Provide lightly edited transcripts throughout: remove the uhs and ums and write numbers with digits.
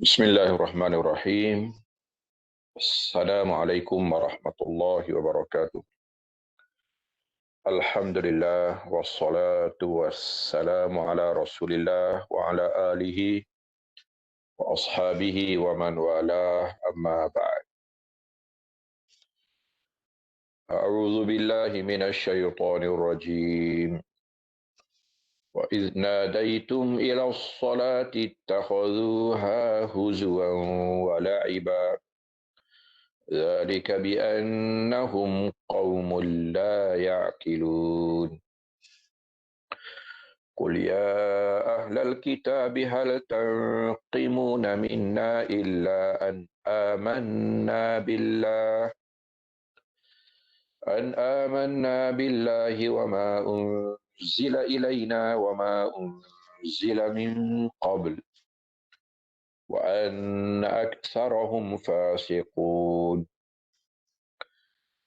Bismillahirrahmanirrahim. Assalamualaikum warahmatullahi wabarakatuh. Alhamdulillah wassalatu wassalamu ala Rasulillah wa ala alihi wa ashabihi wa man walah amma ba'd. A'udzu billahi minasy syaithanir rajim. Wa idz nadaitum ila sholati ittakhadhuha huzwan wa la'iba. ذلك بأنهم قوم لا يعقلون قل يا أهل الكتاب هل تنقمون منا إلا أن آمنا بالله وما أنزل إلينا وما أنزل من قبل وأن أكثرهم فاسقون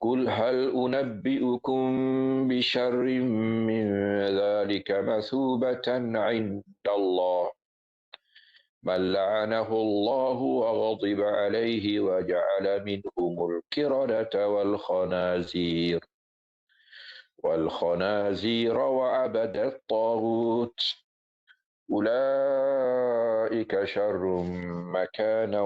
قل هل أنبئكم بشر من ذلك مثوبة عند الله من لعنه الله وغضب عليه وجعل منهم القردة والخنازير وعبد الطاغوت أولئك شر مكانا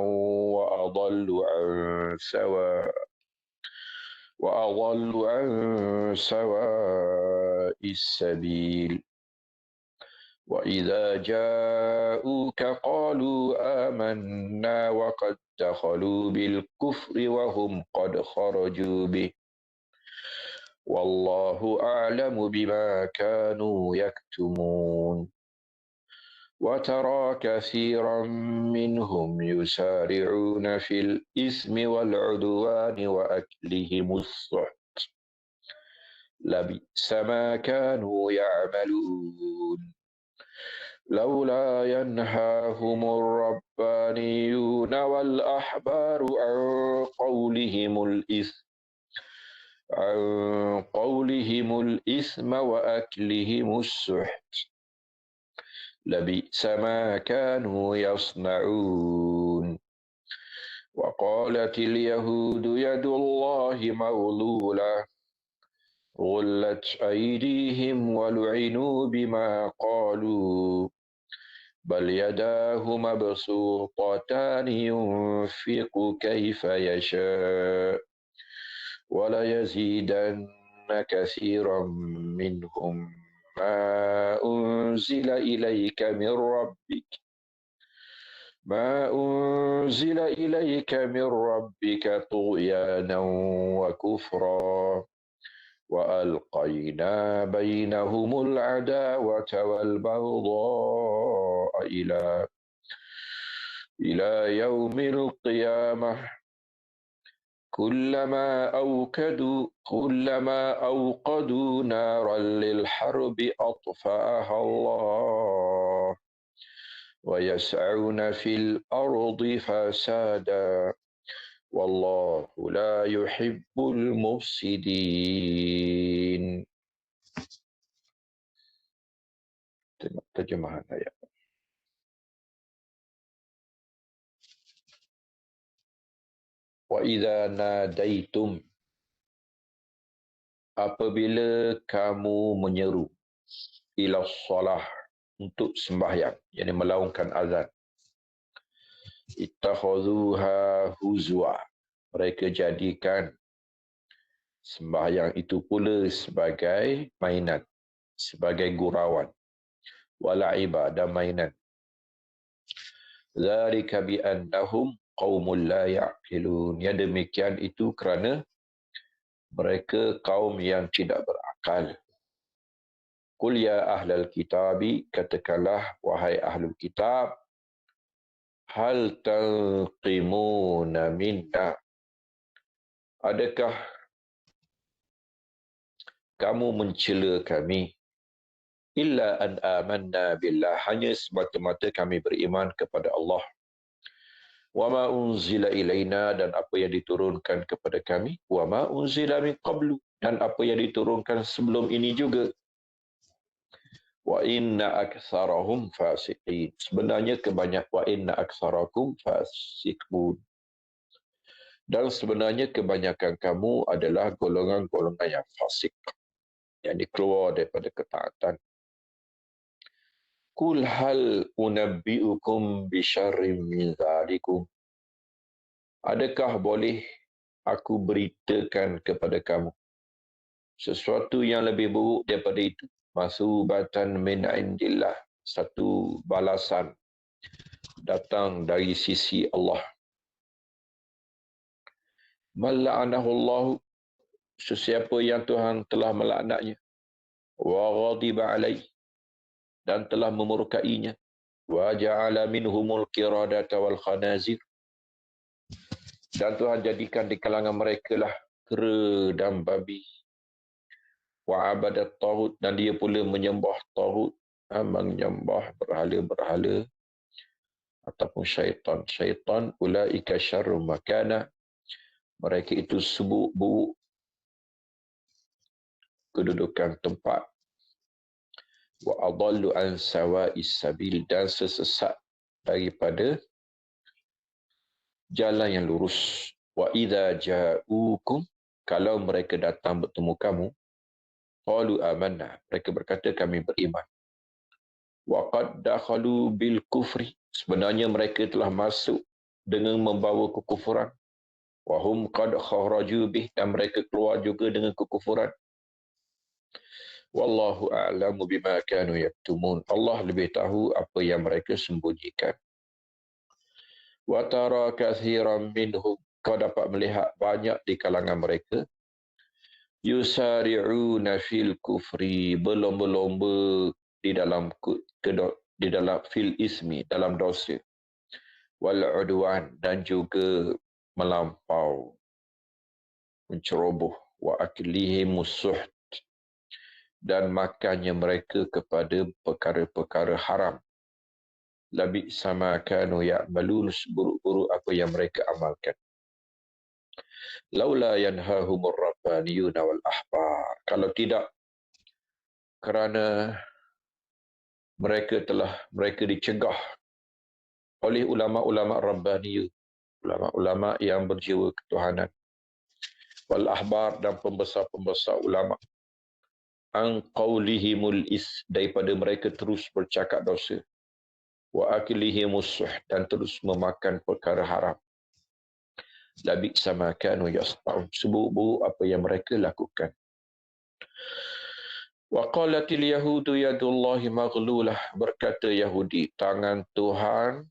وأضل عن سواء السبيل وإذا جاءوك قالوا آمنا وقد دخلوا بالكفر وهم قد خرجوا به والله أعلم بما كانوا يكتمون وترى كثيرا منهم يسارعون في الإثم والعدوان وأكلهم السحت لبئس ما كانوا يعملون لولا ينهاهم الربانيون والأحبار عن قولهم الإثم وأكلهم السحت لبئس ما كانوا يصنعون وقالت اليهود يد الله مغلولة غلت أيديهم ولعنوا بما قالوا بل يداه مبسوطتان ينفق كيف يشاء وليزيدن كثيرا منهم ما أنزل إليك من ربك طغيانا وكفرا وألقينا بينهم العداوة والبغضاء إلى يوم القيامة كلما أوقدوا نارا للحرب أطفأها الله ويسعون في الأرض فسادا والله لا يحب المفسدين. Terjemahan ayat. Wa idza nadaitum, apabila kamu menyeru, ila shalah, untuk sembahyang, yakni melaungkan azan, ittakhadhuha huzwa, mereka jadikan sembahyang itu pula sebagai mainan, sebagai gurauan, wala'iba, dan mainan. Dzalika bi annahum qaumul la ya'qilun. Yang demikian itu kerana mereka kaum yang tidak berakal. Qul ya ahlal kitabi, katakanlah wahai ahlul kitab, hal tanqimuna minna, adakah kamu mencela kami, illa an amanna billah, hanya semata-mata kami beriman kepada Allah, wa ma unzila ilaina, dan apa yang diturunkan kepada kami, wa ma unzila min qablu, dan apa yang diturunkan sebelum ini juga, Wa inna aktsarahum fasiqin. Sebenarnya kebanyakan wa inna aktsarakum fasiqun. Dan sebenarnya kebanyakan kamu adalah golongan-golongan yang fasik, yang dikeluar daripada ketaatan. Kul hal unabbi'ukum bisyarrim min dzalikum. Adakah boleh aku beritakan kepada kamu sesuatu yang lebih buruk daripada itu? Masubatan min indillah. Satu balasan datang dari sisi Allah. Mal'anahu Allah, sesiapa yang Tuhan telah melaknatnya. Wa ghadiba alaih, dan telah memurkainya. Wa ja'ala minhumul qiradata wal khanazir, dan Tuhan jadikan di kalangan mereka lah kera dan babi. Wa abadat taghut, dan dia pula menyembah taghut, menyembah berhala-berhala ataupun syaitan. Syaitan ulaika syarrum makana, mereka itu buruk kedudukan tempat. Wa adallu an sawa'is sabil, dan sesesat daripada jalan yang lurus. Wa idza ja'ukum, kalau mereka datang bertemu kamu, qalu amanna, mereka berkata kami beriman. Wa qad dakhalu bil kufri, sebenarnya mereka telah masuk dengan membawa kekufuran. Wa hum qad kharaju bih, dan mereka keluar juga dengan kekufuran. Wallahu a'lamu bima kanu yaktumun, Allah lebih tahu apa yang mereka sembunyikan. Wa tara katsiran minhum, kau dapat melihat banyak di kalangan mereka, yusari'una fil kufri, berlomba-lomba di dalam fil ismi, dalam dosa, wal udwan, dan juga melampau, menceroboh, wa aklihim suht, dan makannya mereka kepada perkara-perkara haram. Labi sama kanu ya'malun, seburuk-buruk apa yang mereka amalkan. Laula yanhahumur rabbaniyun wal ahbar, kalau tidak kerana mereka dicegah oleh ulama-ulama rabbaniyun, ulama-ulama yang berjiwa ketuhanan, wal ahbar, dan pembesar-pembesar ulama, an qaulihimul daripada mereka terus bercakap dosa, wa aklihimus suh, dan terus memakan perkara haram. Labi sama kanu yasnaun, seburuk-buruk apa yang mereka lakukan. Wa qalatil yahudu yadullahi maghlulah, berkata Yahudi, tangan Tuhan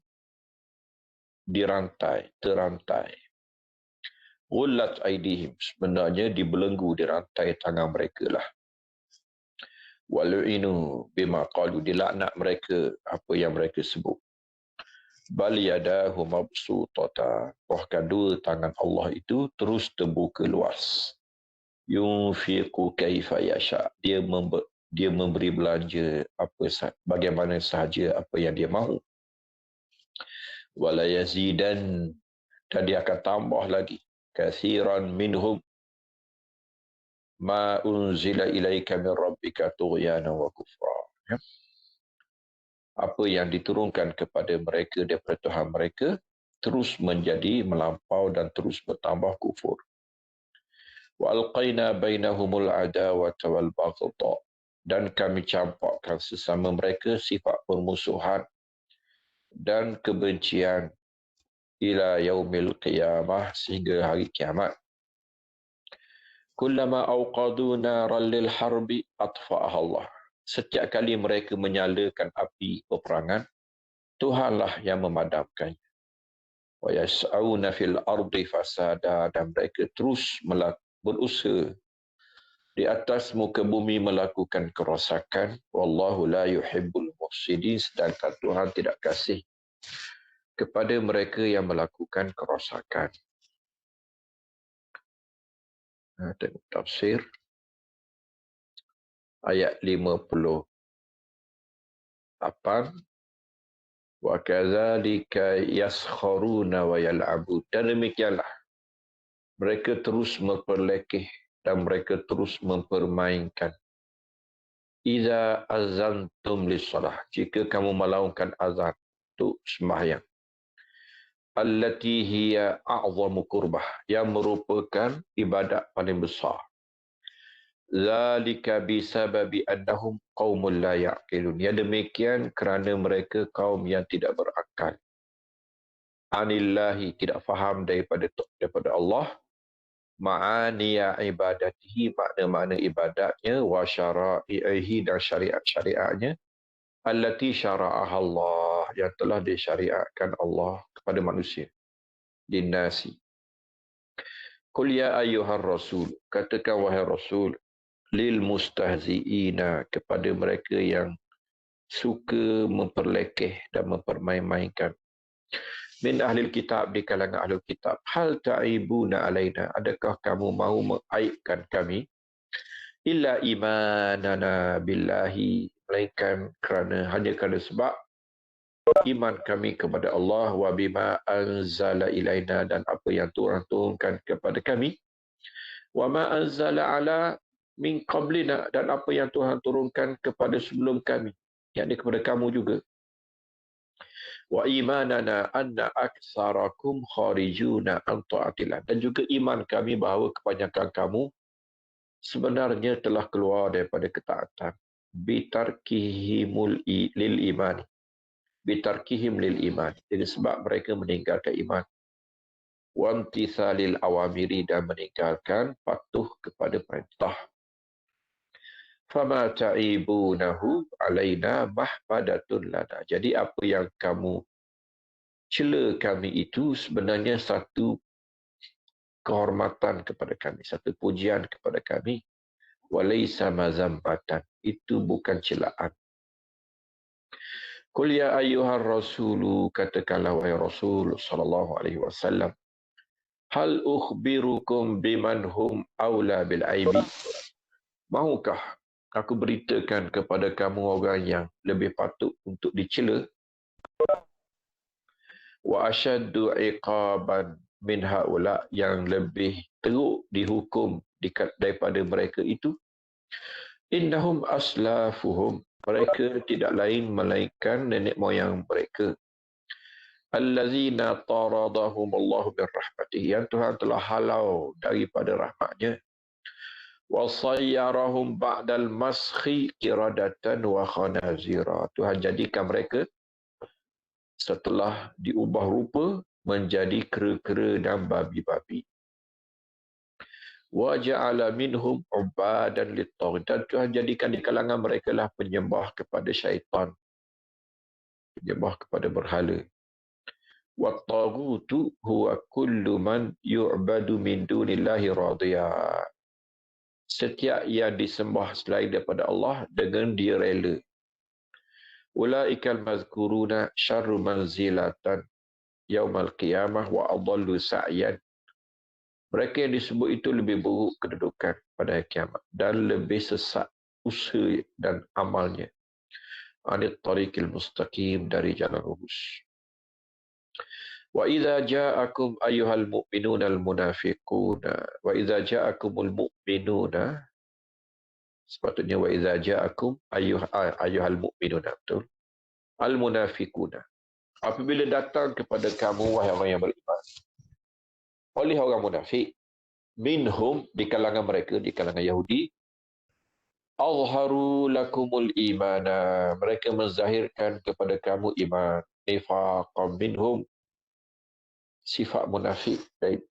terantai. Ghullat aidihim, sebenarnya dibelenggu, dirantai tangan mereka lah. Walu'inu bima qalu, dilaknat mereka apa yang mereka sebut. Bal yadahu mabsutata, bahkan dua tangan Allah itu terus terbuka luas. Yunfiqu kaifa yasha, dia memberi belanja bagaimana sahaja apa yang dia mahu. Wala yazidan, dan dia akan tambah lagi, katsiran minhum ma unzila ilaika min rabbika tughyana wa kufra. Ya. Apa yang diturunkan kepada mereka daripada Tuhan mereka terus menjadi melampau dan terus bertambah kufur. Wa alqaina bainahumul adawata wal baghdha, dan kami campakkan sesama mereka sifat permusuhan dan kebencian ila yaumil qiyamah, sehingga hari kiamat. Kullama awqadu naran lil harbi atfa'aha Allah, setiap kali mereka menyalakan api peperangan, Tuhanlah yang memadamkannya. Wa yas'auna fil ardi fasada, dan mereka terus berusaha di atas muka bumi melakukan kerosakan. Wallahu la yuhibbul mufsidin, sedangkan Tuhan tidak kasih kepada mereka yang melakukan kerosakan. Tengok tafsir ayat 58. Wa kadzalika yaskharuna wa yal'abun, dan demikianlah mereka terus memperlekeh dan mereka terus mempermainkan. Iza azantum lis-salah, jika kamu melaungkan azan untuk sembahyang. Allati hiya a'zamu qurbah, yang merupakan ibadat paling besar. Zalika bisababi annahum qaumul la ya'qilun. Ya demikian kerana mereka kaum yang tidak berakal. Anillahi, tidak faham daripada Allah. Ma'aniya ibadatihi, makna-makna ibadatnya. Wa syara'ihi, dan syariat-syariatnya. Allati syara'aha Allah, yang telah disyariatkan Allah kepada manusia. Dinnasi. Qul ya ayyuhar rasul, katakan wahai rasul, lil mustahzi'ina, kepada mereka yang suka memperlekeh dan mempermain-mainkan. Min ahlil kitab, di kalangan ahlul kitab. Hal ta'ibuna alaina, adakah kamu mahu mengaibkan kami? Illa imanana billahi, melainkan hanya kerana sebab iman kami kepada Allah, wa bima anzala ilaina, dan apa yang Tuhan turunkan kepada kami, wa ma anzala ala min qablina, dan apa yang Tuhan turunkan kepada sebelum kami, yakni kepada kamu juga. Wa imanana anna aktsarakum kharijuna an ta'atillah, dan juga iman kami bahawa kebanyakan kamu sebenarnya telah keluar daripada ketaatan. Bitarkihimul lil iman, bitarkihim lil iman, jadi sebab mereka meninggalkan iman. Wamtithalil awamiri, dan meninggalkan patuh kepada perintah. Fama ta'ibunahu alaina mahpadatun lana, jadi apa yang kamu cela kami itu sebenarnya satu kehormatan kepada kami, satu pujian kepada kami. Walaysa mazambatan, itu bukan celaan. Qul ya ayyuhar rasulu, katakanlah wahai Rasul sallallahu alaihi wasallam, hal ukhbirukum biman hum aula bil aibi, mahukah aku beritakan kepada kamu orang yang lebih patut untuk dicela, wa asyaddu iqaban min haula, yang lebih teruk dihukum daripada mereka itu. Innahum aslafuhum, mereka tidak lain melainkan nenek moyang mereka. Allazina taradahum Allahu birrahmatih, yang Tuhan telah halau daripada rahmatnya. Wa sayyarahum ba'dal maskhi qiradatan wa khanazira, Tuhan jadikan mereka setelah diubah rupa menjadi kera-kera dan babi-babi. Wa ja'ala minhum ubadan lit-taghut, dan Tuhan jadikan di kalangan mereka lah penyembah kepada syaitan, penyembah kepada berhala. Wa taghutu huwa kullu man yu'badu min dunillahi radiya, setiap yang disembah selain daripada Allah dengan dia rela. Ulaikal mazkuruna syarru manzilatan yaumal qiyamah wa adallu sa'yan, mereka yang disebut itu lebih buruk kedudukan pada hari kiamat dan lebih sesat usaha dan amalnya. Anit tariqil mustaqim, dari jalan lurus. Wa idza ja'akum ayyuhal mu'minuna al munafiquna, wa idza ja'akumul mu'minuna, sepatutnya wa idza ja'akum ayyuhal mu'minuna, betul, al munafiquna, apabila datang kepada kamu wahai orang yang beriman, oleh orang munafik, minhum, di kalangan mereka, di kalangan Yahudi, azharu lakumul imana, mereka menzahirkan kepada kamu iman. Nifaqam minhum, sifat munafik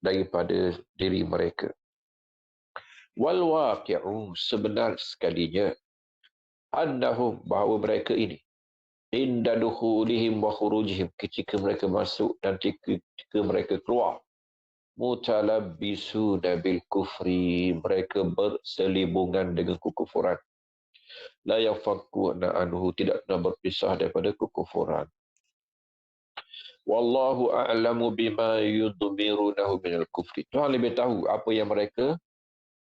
daripada diri mereka. Wal waqi'u, sebenar sekalinya, annahum, bahawa mereka ini, inda dukhulihim wa khurujihim, ketika mereka masuk dan ketika mereka keluar, mutalabbisuna bil kufri, mereka berselibungan dengan kekufuran. La yafakkuna anhu, tidak pernah berpisah daripada kekufuran. Wallahu a'lamu bima yudmirunahu minal kufri, Tuhan lebih tahu apa yang mereka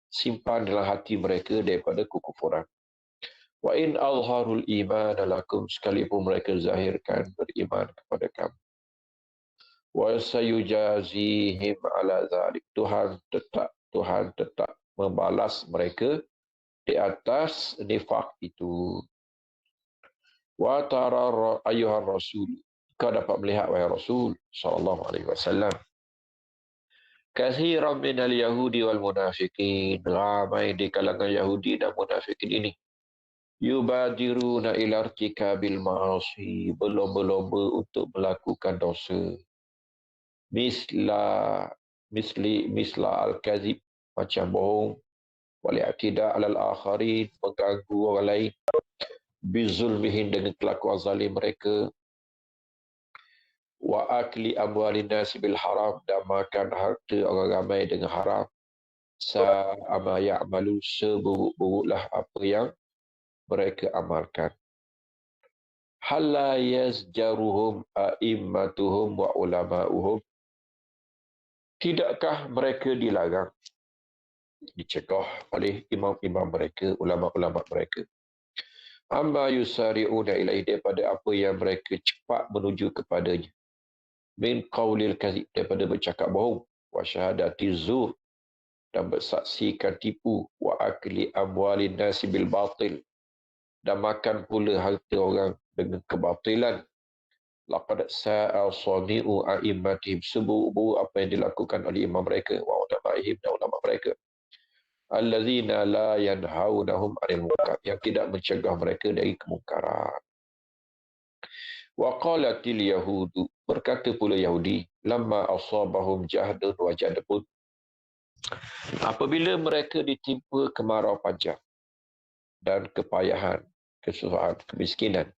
simpan dalam hati mereka daripada kekufuran. Wa in azharul iman lakum, sekalipun mereka zahirkan beriman kepada kamu. Wa sayujazihim ala zalik, Tuhan tetap membalas mereka di atas nifak itu. Wa tara ayyuhar rasul, kau dapat melihat wahai Rasul sallallahu alaihi wasallam, kathiran minal yahudi wal munafiqin, ramai di kalangan Yahudi dan munafikin ini, yubadiruna ila irtikabil ma'asi, berlomba-lomba untuk melakukan dosa, misla misla al-kazib, macam bohong, wal i'tida' alal akharin, mengganggu orang lain, bizulmihim, dengan kelakuan zalim mereka, wa akli amwalin nasi bil haram, dan makan harta orang ramai dengan haram. Sa'ama ya'malu, seburuk-buruklah apa yang mereka amalkan. Halla yazjaruhum a'immatuhum wa ulama'uhum, tidakkah mereka dilarang, dicegah oleh imam-imam mereka, ulama-ulama mereka, amma yusari'una ilaih, daripada apa yang mereka cepat menuju kepadanya, min qawlil kazib, daripada bercakap bohong, wa syahadati zur, dan bersaksikan tipu, wa akli amwalin nasi bil batil, dan makan pula harta orang dengan kebatilan. Laqad sa'a sani'u a'immatihim, seburuk-buruk apa yang dilakukan oleh imam mereka, wa ulamaihim, dan ulama mereka, allazina la yanhaunahum 'anil munkar, yang tidak mencegah mereka dari kemungkaran. Wa qalatil yahudu, berkata pula Yahudi, lamma asabahum jahdun wa jadbun, apabila mereka ditimpa kemarau panjang dan kepayahan, kesusahan, kemiskinan,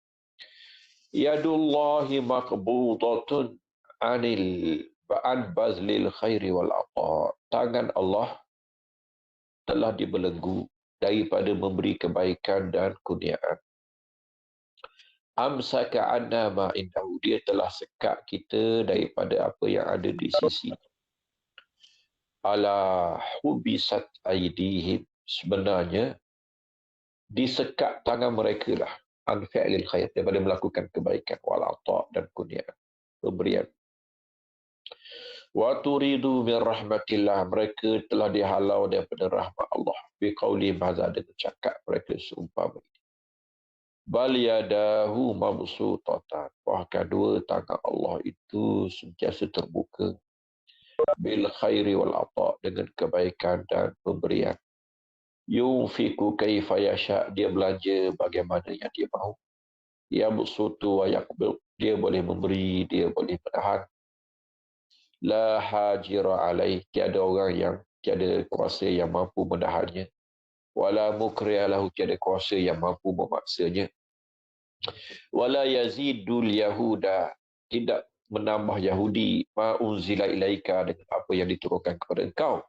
yadullahi maqbudatun an bazlil khairi wal ata, tangan Allah telah dibelenggu daripada memberi kebaikan dan kurniaan. Amsaka anna ma indahu, dia telah sekat kita daripada apa yang ada di sisi. Ala hubisat aidihim, sebenarnya disekat tangan mereka lah, an fi'lil khair, daripada melakukan kebaikan, wal ata, dan kurniaan, pemberian. Wa turidu min rahmatillah, mereka telah dihalau daripada rahmat Allah, biqauli mazal, dengan cakap mereka seumpama ini, bal yadahu mabsutatan, bahkan dua tangan Allah itu sentiasa terbuka, bil khairi wal ata, dengan kebaikan dan pemberian. Yunfiku kaifa yasha, dia belanja bagaimana yang dia mahu. Yabsutu wa yaqbil, dia boleh memberi, dia boleh menahan. La hajira alaih, tiada orang yang, tiada kuasa yang mampu menahannya. Wala mukriha lahu, tiada kuasa yang mampu memaksanya. Wala yazidul yahuda, tidak menambah Yahudi, ma unzila ilaika, dengan apa yang diturunkan kepada engkau,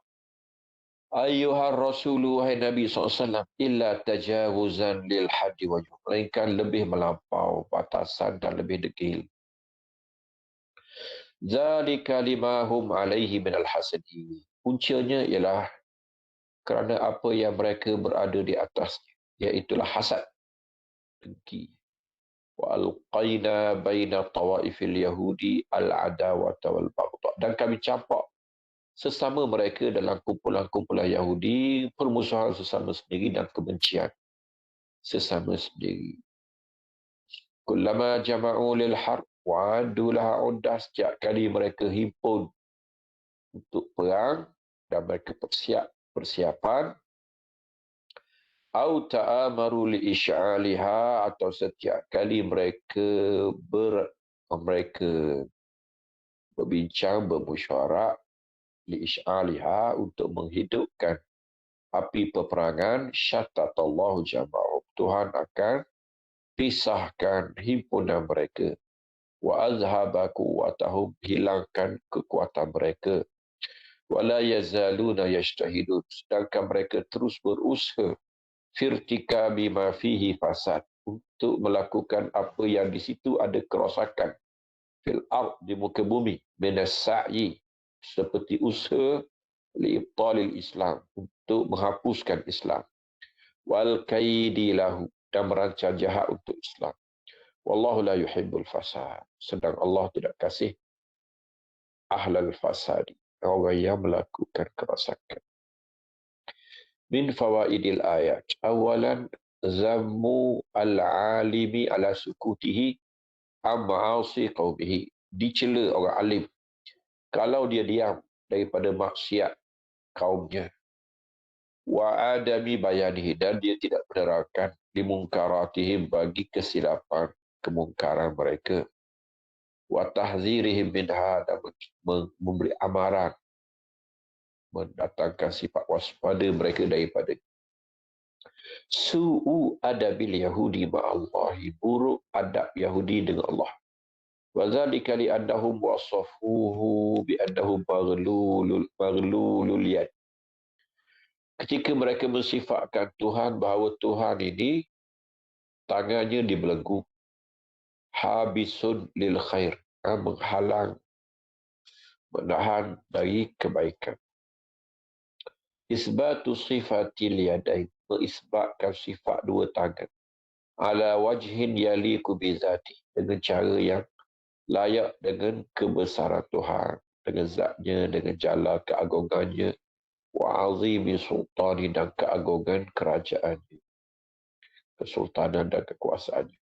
ayyuhar rasulu, wahai Nabi SAW, illa tajawuzan lil haddi wa jum, melainkan lebih melampau batasan dan lebih degil. Zalika lima hum alaihi minal hasadi, puncanya ialah kerana apa yang mereka berada di atasnya, iaitulah hasad, dengki. Wa alqaina baina tawaifil yahudi al-adawata wal baghdha, dan kami campak sesama mereka dalam kumpulan-kumpulan Yahudi permusuhan sesama sendiri dan kebencian sesama sendiri. Kullama jama'u lil harb wa'addu laha 'uddah, setiap kali mereka himpun untuk perang dan mereka persiapan, au ta'amaru li isy'aliha, atau setiap kali mereka berbincang, bermusyawarah, li isy'aliha, untuk menghidupkan api peperangan, syatatallahu jama'u, Tuhan akan pisahkan himpunan mereka, wa azhaba quwwatahum, hilangkan kekuatan mereka, wala yazaluna yajtahidun, sedangkan mereka terus berusaha, firtikabi ma fihi fasad, untuk melakukan apa yang di situ ada kerosakan, fil ard, di muka bumi, minas sa'i, seperti usaha liibtalil Islam, untuk menghapuskan Islam, wal kaidi lahu, dan merancang jahat untuk Islam. Wallahu la yuhibbul fasad, sedang Allah tidak kasih ahlal fasadi, orang yang melakukan kerosakan. min fawaidil ayat. Awalan, zammu al-alimi ala sukutihi am ma'asi qaumihi. Dicela orang alim kalau dia diam daripada maksiat kaumnya. Wa adami bayanihi, dan dia tidak menerangkan limungkaratihim, bagi kesilapan kemungkaran mereka. Wa tahzirihim minha, dan memberi amaran, mendatangkan sifat waspada mereka daripada su'u adabil Yahudi ma'allahi, buruk adab Yahudi dengan Allah. Wa dzalika li annahum wasafuhu bi annahum maghlulul yad. Ketika mereka mensifatkan Tuhan bahawa Tuhan ini tangannya dibelenggu, habisun lil khair, menghalang, menahan dari kebaikan. Isbatu sifatil yadain, mengisbatkan sifat dua tangan, ala wajhin yaliku bizati, dengan cara yang layak dengan kebesaran Tuhan, dengan zatnya, dengan jala keagungannya, wa azimi sultani, dan keagungan kerajaannya, kesultanan dan kekuasaannya.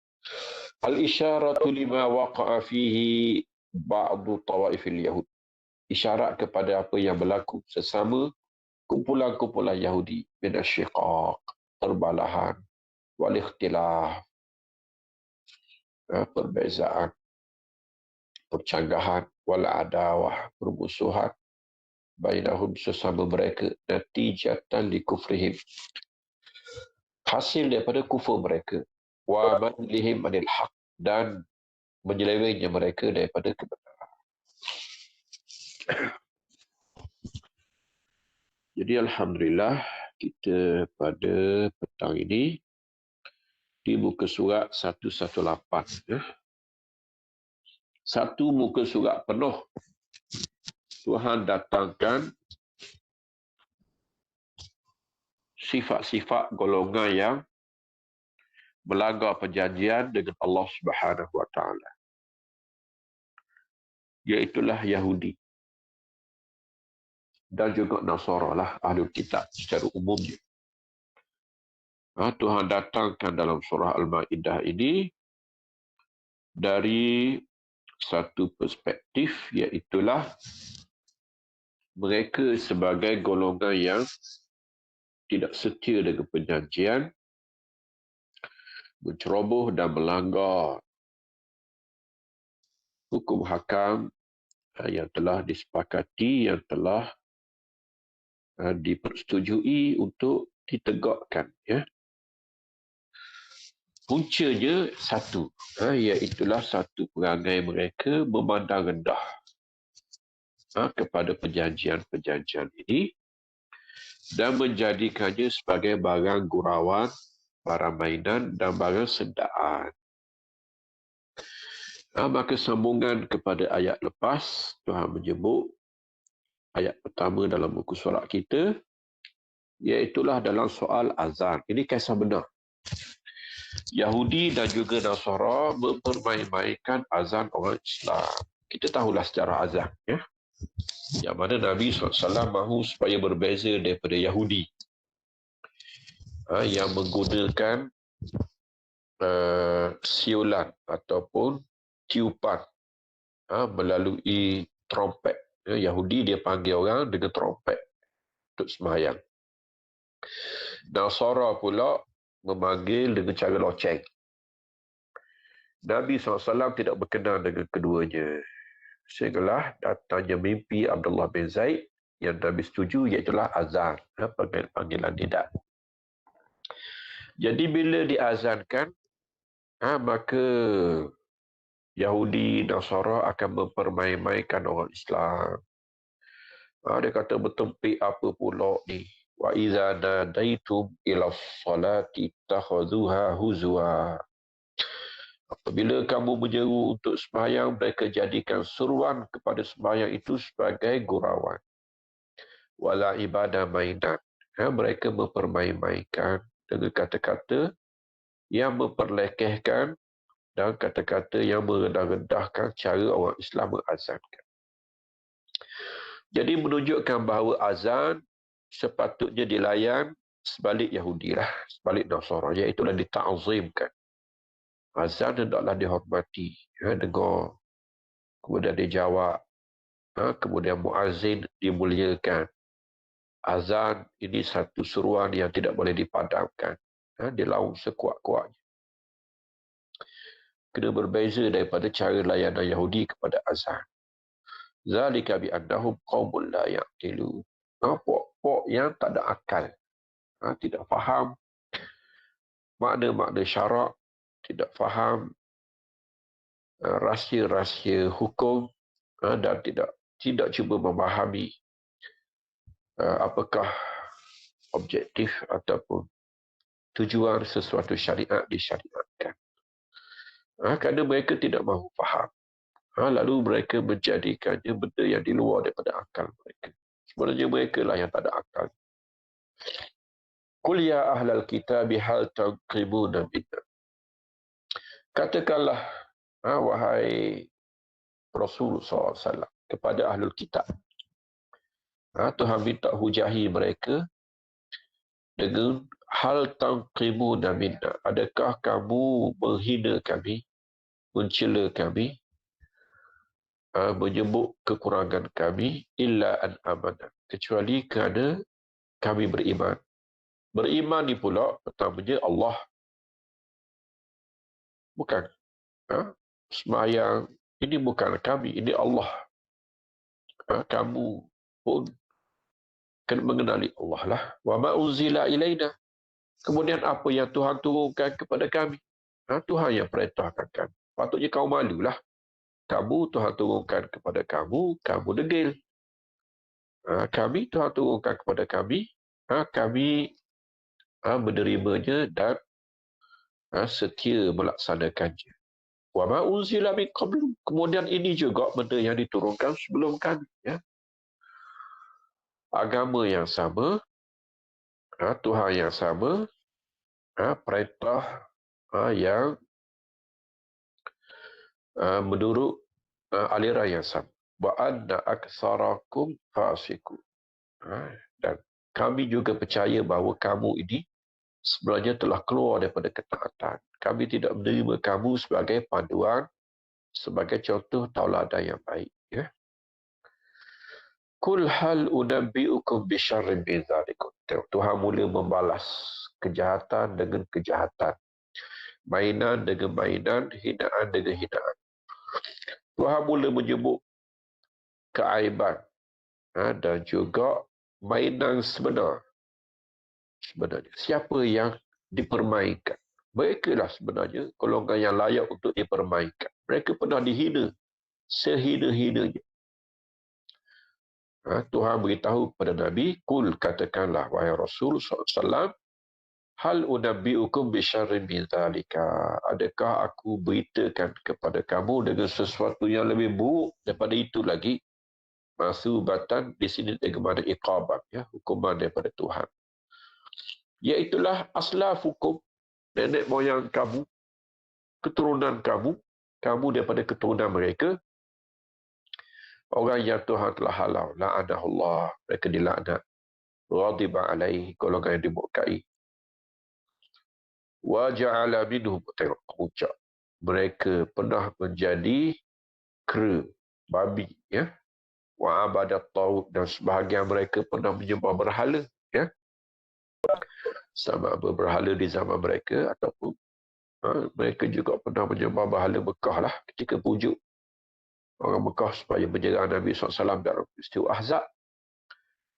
Al-isyaratu lima waqa'a fihi ba'du tawaifil Yahud, isyarat kepada apa yang berlaku sesama kumpulan-kumpulan Yahudi, min asyiqaq, perbalahan, wal ikhtilaf, perbezaan, percanggahan, wal adawah, permusuhan, bainahum, sesama mereka, natijatan li kufrihim, hasil daripada kufur mereka, wa manlihim anil haq, dan menyelewengnya mereka daripada kebenaran. Jadi alhamdulillah, kita pada petang ini di muka surat 118, ya. Satu muka surat penuh Tuhan datangkan sifat-sifat golongan yang melanggar perjanjian dengan Allah Subhanahu wa taala, iaitulah Yahudi dan juga Nasara lah, Ahlul Kitab secara umumnya. Tuhan datangkan dalam surah Al-Ma'idah ini dari satu perspektif, iaitulah mereka sebagai golongan yang tidak setia dengan perjanjian, menceroboh dan melanggar hukum hakam yang telah disepakati, yang telah dipersetujui untuk ditegakkan, ya. Puncanya satu, iaitulah satu perangai mereka memandang rendah kepada perjanjian-perjanjian ini dan menjadikannya sebagai barang gurauan, barang mainan dan barang sedaan. Maka sambungan kepada ayat lepas, Tuhan menyebut ayat pertama dalam buku surat kita, iaitulah dalam soal azan. Ini kisah benar. Yahudi dan juga Nasara mempermain-mainkan azan orang Islam. Kita tahulah sejarah azan, ya. Yang mana Nabi SAW mahu supaya berbeza daripada Yahudi yang menggunakan siulan ataupun tiupan melalui trompet. Yahudi dia panggil orang dengan trompet untuk sembahyang. Nasara pula memanggil dengan cara loceng. Nabi SAW tidak berkenan dengan keduanya. Sehinggalah datangnya mimpi Abdullah bin Zaid yang Nabi setuju, iaitulah azan, panggilan nida. Jadi bila diazankan, maka Yahudi Nasara akan mempermain-mainkan orang Islam. Dia kata bertempi apa pula ni? Wa iza nadaitum ila salati takhadhuha huzwa. Apabila kamu menyeru untuk sembahyang, mereka jadikan seruan kepada sembahyang itu sebagai gurauan. Wala ibadah mainan. Mereka mempermain-mainkan dengan kata-kata yang memperlekehkan dan kata-kata yang merendah-rendahkan cara orang Islam mengazankan. Jadi menunjukkan bahawa azan sepatutnya dilayan sebalik Yahudi lah, sebalik Nasara, iaitulah dita'zimkan. Azan hendaklah dihormati, dengar, kemudian dijawab, kemudian muazzin dimuliakan. Azan ini satu seruan yang tidak boleh dipadamkan, dilaung sekuat-kuatnya. Kena berbeza daripada cara layanan Yahudi kepada azan. Zalika bi annahum qaumun la ya'qilun. Pok yang tak ada akal, tidak faham makna-makna syarak, tidak faham rahsia-rahsia hukum, dan tidak cuba memahami apakah objektif ataupun tujuan sesuatu syariat disyariatkan. Kerana mereka tidak mahu faham, lalu mereka menjadikannya benda yang di luar daripada akal mereka. Sebenarnya mereka lah yang tak ada akal. Qul ya ahlal kitabi hal tanqimuna minna. Katakanlah, wahai Rasulullah SAW kepada ahlul kitab. Tuhan minta hujahi mereka dengan hal tanqimuna minna. Adakah kamu menghina kami, mencela kami, menyebut kekurangan kami, illa an amanah, kecuali kerana kami beriman. Beriman ni pula pertamanya Allah. Bukan semayang, ini bukan kami, ini Allah. Kamu pun kena mengenali Allah lah. Wa ma unzila ilaina. Kemudian apa yang Tuhan turunkan kepada kami. Tuhan yang perintahkan kami. Patutnya kau malulah. Kamu Tuhan turunkan kepada kamu, kamu degil. Kami Tuhan turunkan kepada kami, kami menerimanya dan setia melaksanakannya. Wa ma unzila min qablu. Kemudian ini juga benda yang diturunkan sebelum kami, agama yang sama, Tuhan yang sama, perintah yang menurut aliran yang sama. Wa anna aktsarakum fasiqun. Dan kami juga percaya bahawa kamu ini sebenarnya telah keluar daripada ketaatan. Kami tidak menerima kamu sebagai panduan, sebagai contoh tauladan yang baik. Kul hal unabbi'ukum bisyarrin min dzalikum. Tuhan mula membalas kejahatan dengan kejahatan, mainan dengan mainan, hinaan dengan hinaan. Tuhan mula menyebut keaiban dan juga mainan sebenarnya. Siapa yang dipermainkan? Mereka lah sebenarnya golongan yang layak untuk dipermainkan. Mereka pernah dihina sehina-hinanya. Tuhan beritahu kepada Nabi, kul, katakanlah wahai Rasul SAW, hal unabbi'ukum bisyarrin min dzalika. Adakah aku beritakan kepada kamu dengan sesuatu yang lebih buruk daripada itu lagi? Masubatan di sini dengan mana iqabat, hukuman daripada Tuhan. Iaitulah aslaf hukum, nenek moyang kamu, keturunan kamu daripada keturunan mereka, orang yang Tuhan telah halau, la'anahullah, mereka dilaknat, ghadiba alaihi, golongan yang dimurkai. Wa ja'ala minhum, tengok ucap, mereka pernah menjadi kera, babi, wa abadat taut, dan sebahagian mereka pernah menyembah berhala, sama berhala di zaman mereka, ataupun mereka juga pernah menyembah berhala Mekah lah, ketika pujuk orang Mekah supaya menyerang Nabi SAW dalam peristiwa Ahzab.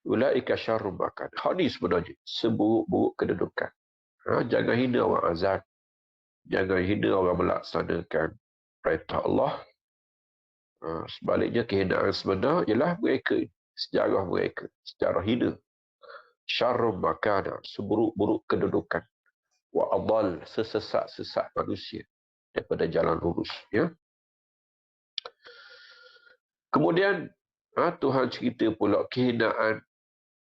Ulaika syarrun makan. Hal ini sebenarnya seburuk-buruk kedudukan. Jangan hina orang azan, jangan hina orang melaksanakan perintah Allah. Sebaliknya kehinaan sebenar ialah mereka, sejarah mereka, sejarah hina. Syarrun makan, seburuk-buruk kedudukan. Wa adall, sesesat-sesat manusia daripada jalan lurus. Kemudian Tuhan cerita pula kehinaan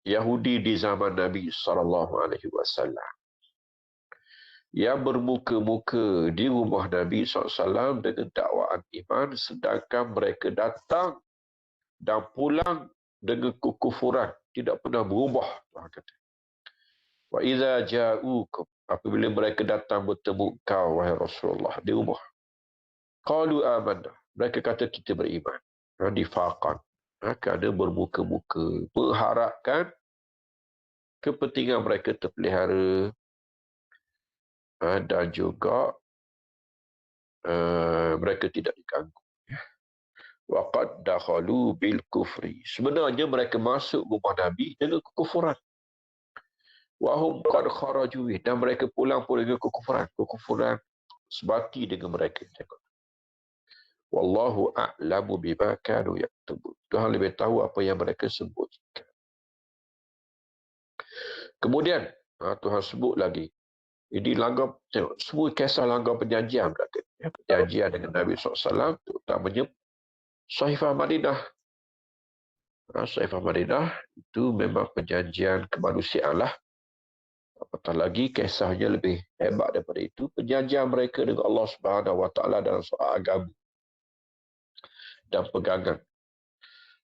Yahudi di zaman Nabi SAW yang bermuka-muka di rumah Nabi SAW dengan dakwaan iman, sedangkan mereka datang dan pulang dengan kekufuran, tidak pernah berubah. Tuhan kata, Wa idza ja'ukum, apabila mereka datang bertemu kau wahai Rasulullah di rumah, qalu amanna, mereka kata kita beriman. Nifaqan, kerana bermuka-muka mengharapkan kepentingan mereka terpelihara, dan juga mereka tidak diganggu. Wa qad dakhalu bil kufri, sebenarnya mereka masuk rumah Nabi dengan kekufuran. Wa hum qad kharaju, dan mereka pulang pun dengan kekufuran sebati dengan mereka. Wallahu a'lamu bima kanu yaktubun, Tuhan lebih tahu apa yang mereka sembunyikan. Kemudian Tuhan sebut lagi, ini langgar, tengok, semua kisah langgar perjanjian berkata. Perjanjian dengan Nabi SAW, terutamanya Sahifah Madinah. Sahifah Madinah itu memang perjanjian kemanusiaan lah. Apatah lagi kisahnya lebih hebat daripada itu, perjanjian mereka dengan Allah Subhanahu Wa Taala dalam soal agama dan pegangan.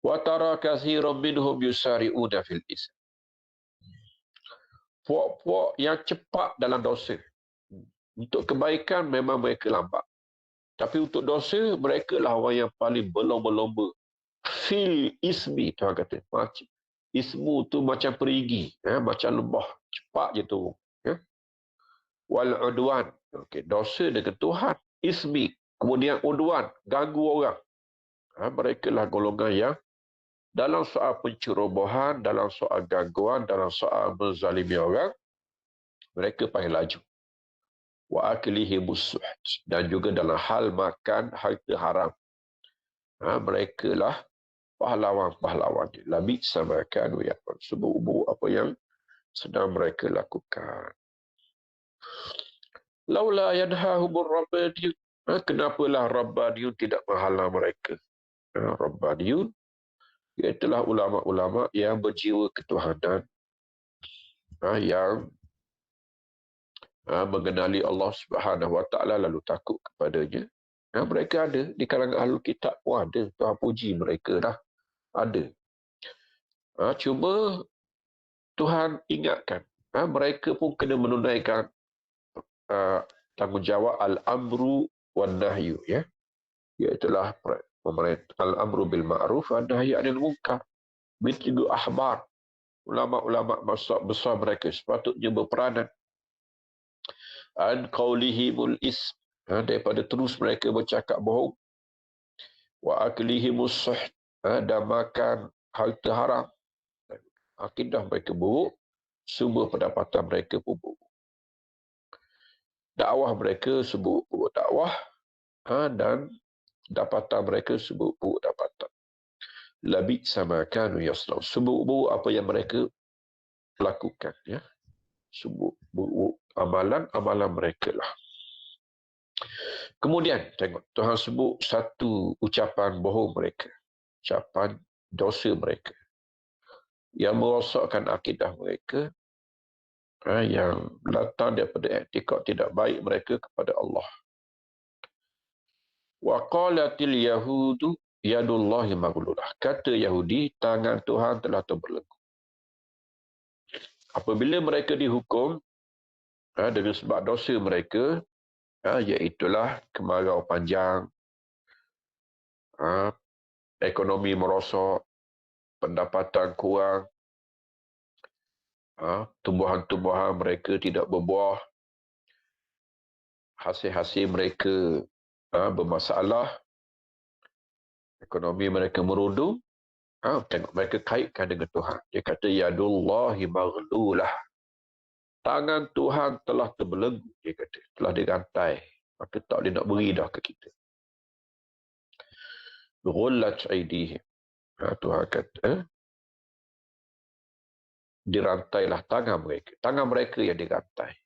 Wa tara katsiran minhum yusari'una fil ism. Puak-puak yang cepat dalam dosa. Untuk kebaikan memang mereka lambat. Tapi untuk dosa, mereka lah orang yang paling berlomba-lomba. Fil ismi, Tuhan kata. Ismu tu macam perigi, macam lembah. Cepat je turun. Wal udwan. Okay, dosa dengan Tuhan. Ismi. Kemudian udwan, ganggu orang. Mereka lah golongan yang dalam soal pencerobohan, dalam soal gangguan, dalam soal menzalimi orang, mereka paling laju. Wa aklihimus suht, dan juga dalam hal makan harta haram. Mereka lah pahlawan-pahlawan. Labi sama kanu ya, sebuah apa yang sedang mereka lakukan. Laula yanhahumur rabbaniyun, kenapalah rabbaniyun tidak menghalang mereka. Rabbaniyun ialah ulama-ulama yang berjiwa ketuhanan, yang mengenali Allah Subhanahu Wa Taala lalu takut kepadanya. Mereka ada di kalangan Ahlul Kitab pun ada. Tuhan puji mereka dah ada. Cuma Tuhan ingatkan, mereka pun kena menunaikan tanggungjawab al-amru wan nahyu, ya. Iaitulah pemerintah al-amru bil ma'ruf wan nahyu 'anil munkar. Begitu ahbar, ulama-ulama besar mereka sepatutnya berperanan an qaulihimul ism, daripada terus mereka bercakap bohong, wa aklihimus suht, dan makan harta haram. Akidah mereka buruk, sumber pendapatan mereka pun buruk. Dakwah mereka seburuk-buruk dakwah, dan dapatan mereka seburuk-buruk dapatan. Labi sama kanu yasnau, seburuk-buruk apa yang mereka lakukan, ya. Seburuk-buruk amalan mereka lah. Kemudian tengok, Tuhan sebut satu ucapan bohong mereka, ucapan dosa mereka yang merosakkan akidah mereka, yang datang daripada i'tikad tidak baik mereka kepada Allah. Wa qalatil yahudu yadullahi maghlulah, kata Yahudi, tangan Tuhan telah terbelenggu. Apabila mereka dihukum dengan sebab dosa mereka, iaitulah kemarau panjang, ekonomi merosot, pendapatan kurang, tumbuhan-tumbuhan mereka tidak berbuah, hasil-hasil mereka bermasalah, ekonomi mereka merundung. Tengok, mereka kaitkan dengan Tuhan. Dia kata yadullahi maghlulah, tangan Tuhan telah terbelenggu, dia kata, telah dirantai, maka tak boleh nak beri dah ke kita. Ghullat aydihim, Tuhan kata, dirantailah tangan mereka yang dirantai.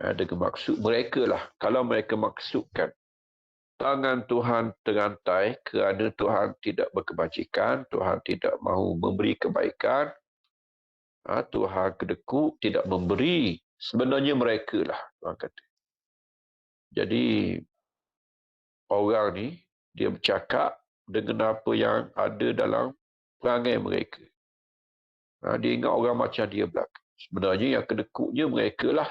Dengan maksud mereka lah, kalau mereka maksudkan tangan Tuhan terantai kerana Tuhan tidak berkebajikan, Tuhan tidak mahu memberi kebaikan, Tuhan kedekut, tidak memberi, sebenarnya mereka lah, Tuhan kata. Jadi orang ni, dia bercakap dengan apa yang ada dalam perangai mereka. Dia ingat orang macam dia belaka. Sebenarnya yang kedekutnya mereka lah.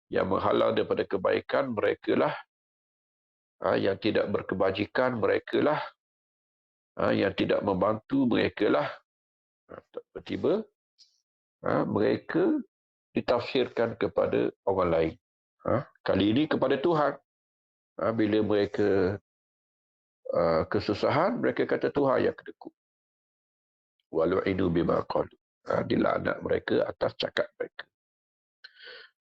Yang menghalang daripada kebaikan mereka lah. Yang tidak berkebajikan mereka lah. Yang tidak membantu mereka lah. Tiba-tiba mereka ditafsirkan kepada orang lain. Kali ini kepada Tuhan. Bila mereka kesusahan, mereka kata Tuhan yang kedekut. Walu'inu bima qalu. Dilaknat mereka atas cakap mereka.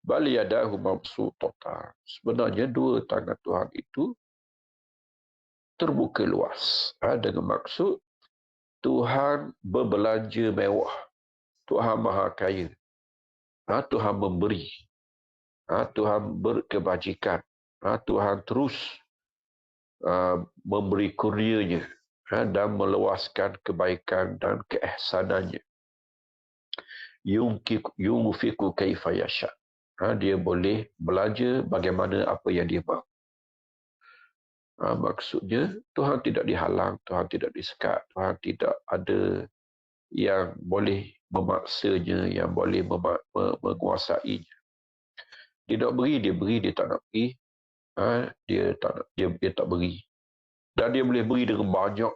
Bal yadahu mabsutatan. Sebenarnya dua tangan Tuhan itu terbuka luas. Dengan maksud Tuhan berbelanja mewah. Tuhan maha kaya. Tuhan memberi. Tuhan berkebajikan. Tuhan terus memberi kurnianya dan meluaskan kebaikan dan keihsanannya. Yunfiqu kaifa yasha. Dia boleh belanja bagaimana apa yang dia mahu. Maksudnya Tuhan tidak dihalang, Tuhan tidak disekat, Tuhan tidak ada yang boleh memaksanya, yang boleh menguasainya. Dia nak beri, dia tak nak beri. Dia tak beri. Dan dia boleh beri dengan banyak,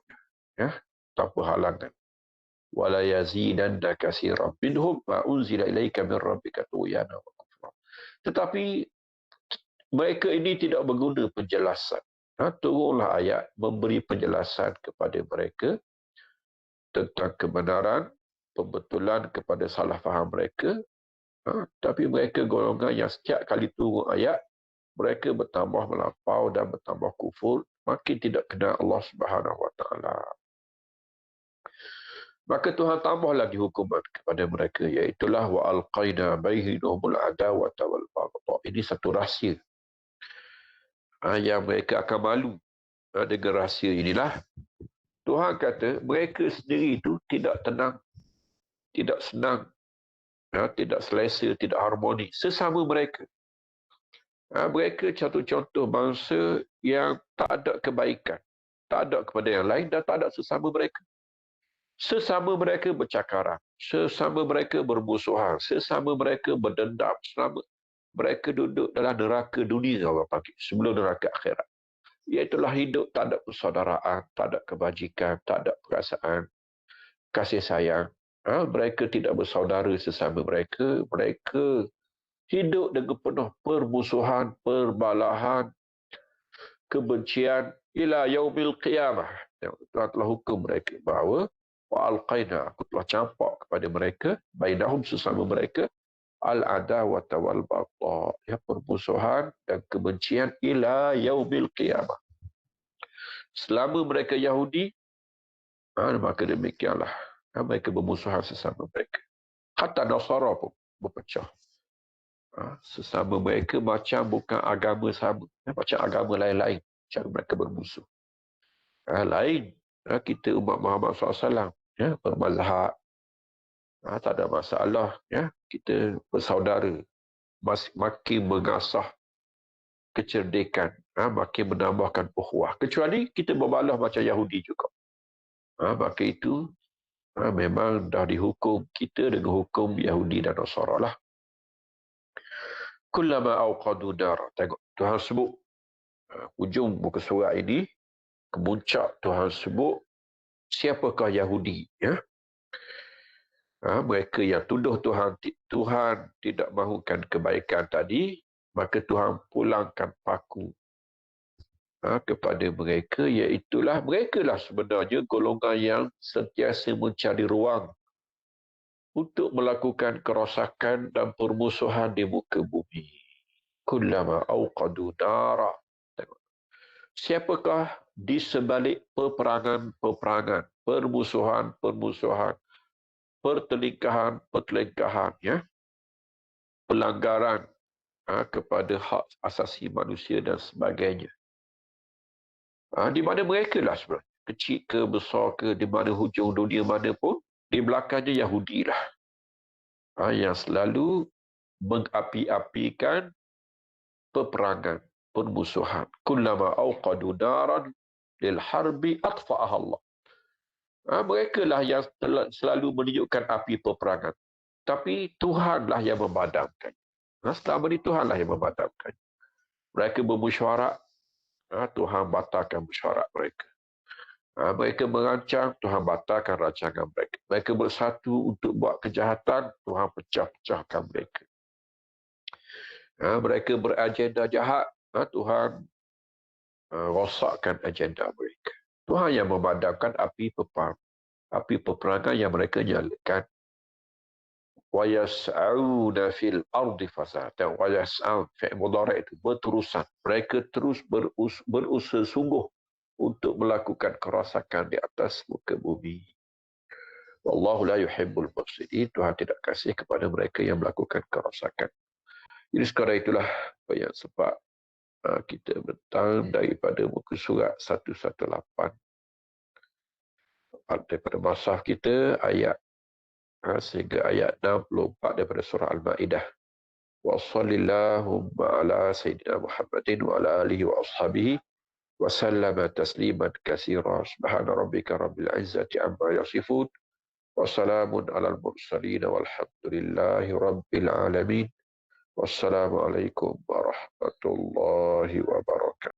tanpa halangan. Wala yazidanna katsiran minhum ma unzila ilaika min rabbika tughyana wa kufra. Tetapi mereka ini tidak berguna penjelasan. Turunlah ayat memberi penjelasan kepada mereka tentang kebenaran, pembetulan kepada salah faham mereka. Tapi mereka golongan yang setiap kali turun ayat, mereka bertambah melampau dan bertambah kufur, makin tidak kenal Allah Subhanahu Wa Taala. Maka Tuhan tambah lagi hukuman kepada mereka, iaitulah wa alqaina bainahumul adawata wal baghdha. Ini satu rahsia yang mereka akan malu dengan rahsia inilah. Tuhan kata mereka sendiri itu tidak tenang, tidak senang, tidak selesa, tidak harmoni sesama mereka. Mereka contoh-contoh bangsa yang tak ada kebaikan, tak ada kepada yang lain dan tak ada sesama mereka. Sesama mereka bercakaran, sesama mereka bermusuhan, sesama mereka berdendam, selama mereka duduk dalam neraka dunia orang panggil, sebelum neraka akhirat. Iaitulah hidup tak ada persaudaraan, tak ada kebajikan, tak ada perasaan kasih sayang. Mereka tidak bersaudara sesama mereka. Mereka hidup dengan penuh permusuhan, perbalahan, kebencian ila yaumil qiyamah. Tuhan telah hukum mereka bahawa wa alqaina, aku telah campak kepada mereka bainahum sesama mereka al-adawata wal baghdha, permusuhan dan kebencian ila yaumil qiyamah. Selama mereka Yahudi, maka demikianlah mereka bermusuhan sesama mereka. Hatta Nasara pun berpecah. Sesama mereka macam bukan agama sama, macam agama lain-lain, cara mereka bermusuh. Lain, kita umat Muhammad SAW, bermazhab, tak ada masalah, kita bersaudara, makin mengasah kecerdikan, makin menambahkan ukhuwah. Kecuali kita berbalah macam Yahudi juga. Maka itu memang dah dihukum kita dengan hukum Yahudi dan Nasara lah. Kullama awqadu nara. Tengok, Tuhan sebut hujung muka surat ini, kemuncak Tuhan sebut siapakah Yahudi, mereka yang tuduh Tuhan tidak mahukan kebaikan tadi, maka Tuhan pulangkan paku kepada mereka, iaitulah mereka lah sebenarnya golongan yang sentiasa mencari ruang untuk melakukan kerosakan dan permusuhan di muka bumi. Kullama awqadu nara. Siapakah di sebalik peperangan, permusuhan, pertelingkahan, pelanggaran kepada hak asasi manusia dan sebagainya. Di mana mereka lah sebenarnya, kecil ke besar ke, di mana hujung dunia mana pun, di belakangnya Yahudi lah, yang selalu mengapi-apikan peperangan, permusuhan. Kullama awqadu naran lil harbi atfa'aha Allah. Mereka lah yang selalu menunjukkan api peperangan. Tapi Tuhanlah yang memadamkan. Selama ini Tuhanlah yang memadamkan. Mereka bermesyuarat, Tuhan batalkan mesyuarat mereka. Mereka merancang, Tuhan batalkan rancangan mereka. Mereka bersatu untuk buat kejahatan, Tuhan pecah-pecahkan mereka. Mereka beragenda jahat, Tuhan rosakkan agenda mereka. Tuhan yang memadamkan api peperangan yang mereka nyalakan. وَيَسْعَوْنَ فِي الْأَرْضِ فَسَادًا. وَيَسْعَوْنَ fi'il mudhari' itu berterusan. Mereka terus berusaha sungguh untuk melakukan kerosakan di atas muka bumi. Wallahu la yuhibbul mufsidin. Tuhan tidak kasih kepada mereka yang melakukan kerosakan. Jadi sekarang itulah apa yang sebab kita bentang daripada muka surat 118 daripada masaf kita ayat sehingga ayat 64 daripada surah Al-Ma'idah. Wa sallallahu ala sayyidina Muhammadin wa ala alihi wa ashabihi wa sallama tasliman katsira. Subhana rabbika rabbil izzati amma yasifun wa salamun alal mursalin walhamdulillahi rabbil alamin. Wassalamu alaikum warahmatullahi wabarakatuh.